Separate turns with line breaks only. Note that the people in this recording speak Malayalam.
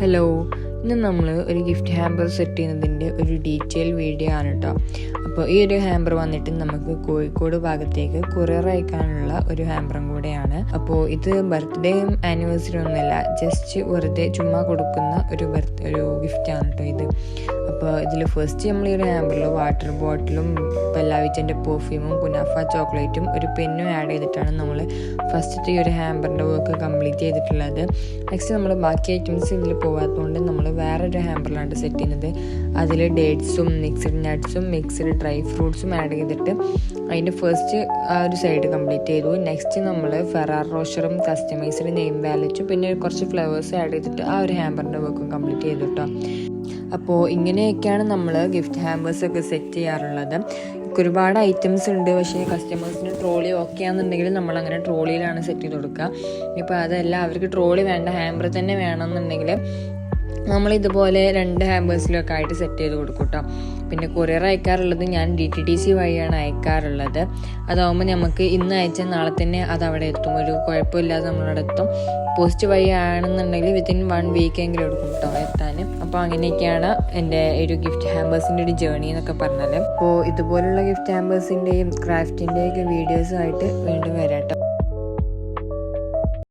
ഹലോ, ഇന്ന് നമ്മൾ ഒരു ഗിഫ്റ്റ് ഹാമ്പർ സെറ്റ് ചെയ്യുന്നതിൻ്റെ ഒരു ഡീറ്റെയിൽ വീഡിയോ ആണ് കേട്ടോ. അപ്പോൾ ഈ ഒരു ഹാമ്പർ വന്നിട്ട് നമുക്ക് കോഴിക്കോട് ഭാഗത്തേക്ക് കൊറിയർ അയക്കാനുള്ള ഒരു ഹാമ്പറും കൂടെയാണ്. അപ്പോൾ ഇത് ബർത്ത്ഡേയും ആനിവേഴ്സറി ഒന്നുമല്ല, ജസ്റ്റ് വെറുതെ ചുമ്മാ കൊടുക്കുന്ന ഒരു ഗിഫ്റ്റാണ് കേട്ടോ ഇത്. അപ്പോൾ ഇതിൽ ഫസ്റ്റ് നമ്മൾ ഈ ഒരു ഹാമ്പറിൽ വാട്ടർ ബോട്ടിലും ബെല്ലാവിച്ചൻ്റെ പെർഫ്യൂമും കുനാഫ ചോക്ലേറ്റും ഒരു പെന്നും ആഡ് ചെയ്തിട്ടാണ് നമ്മൾ ഫസ്റ്റത്തെ ഈ ഒരു ഹാമ്പറിൻ്റെ വർക്ക് കംപ്ലീറ്റ് ചെയ്തിട്ടുള്ളത്. നെക്സ്റ്റ് നമ്മൾ ബാക്കി ഐറ്റംസ് ഇതിൽ പോകാത്തതുകൊണ്ട് നമ്മൾ വേറൊരു ഹാമ്പറിലാണ് സെറ്റ് ചെയ്യുന്നത്. അതിൽ ഡേറ്റ്സും മിക്സഡ് നട്ട്സും മിക്സഡ് ഡ്രൈ ഫ്രൂട്ട്സും ആഡ് ചെയ്തിട്ട് അതിൻ്റെ ഫസ്റ്റ് ആ ഒരു സൈഡ് കംപ്ലീറ്റ് ചെയ്തു. നെക്സ്റ്റ് നമ്മൾ ഫെറാർ റോഷറും കസ്റ്റമൈസ്ഡ് നെയിം വാലറ്റും പിന്നെ കുറച്ച് ഫ്ലവേഴ്സ് ആഡ് ചെയ്തിട്ട് ആ ഒരു ഹാമ്പറിൻ്റെ വർക്കും കംപ്ലീറ്റ് ചെയ്തു കേട്ടോ. അപ്പോൾ ഇങ്ങനെയൊക്കെയാണ് നമ്മൾ ഗിഫ്റ്റ് ഹാമ്പേഴ്സൊക്കെ സെറ്റ് ചെയ്യാറുള്ളത്. ഒരുപാട് ഐറ്റംസ് ഉണ്ട്, പക്ഷേ കസ്റ്റമേഴ്സിന് ട്രോളി ഓക്കെ ആണെന്നുണ്ടെങ്കിൽ നമ്മളങ്ങനെ ട്രോളിയിലാണ് സെറ്റ് ചെയ്ത് കൊടുക്കുക. ഇപ്പോൾ അതല്ല, അവർക്ക് ട്രോളി വേണ്ട, ഹാമ്പർ തന്നെ വേണമെന്നുണ്ടെങ്കിൽ നമ്മളിതുപോലെ 2 ഹാമ്പേഴ്സിലൊക്കെ ആയിട്ട് സെറ്റ് ചെയ്ത് കൊടുക്കും കേട്ടോ. പിന്നെ കൊറിയർ അയക്കാറുള്ളത് ഞാൻ DTDC വഴിയാണ് അയക്കാറുള്ളത്. അതാവുമ്പോൾ നമുക്ക് ഇന്ന് അയച്ചാൽ നാളെ തന്നെ അത് അവിടെ എത്തും, ഒരു കുഴപ്പമില്ലാതെ നമ്മളവിടെ എത്തും. പോസ്റ്റ് വഴി ആണെന്നുണ്ടെങ്കിൽ വിത്തിൻ 1 വീക്കെങ്കിലും എടുക്കും കേട്ടോ എത്താൻ. അപ്പോൾ അങ്ങനെയൊക്കെയാണ് എൻ്റെ ഒരു ഗിഫ്റ്റ് ഹാമ്പേഴ്സിൻ്റെ ഒരു ജേർണി എന്നൊക്കെ പറഞ്ഞാൽ. അപ്പോൾ ഇതുപോലുള്ള ഗിഫ്റ്റ് ഹാമ്പേഴ്സിൻ്റെയും ക്രാഫ്റ്റിൻ്റെയൊക്കെ വീഡിയോസുമായിട്ട് വീണ്ടും വരാം കേട്ടോ.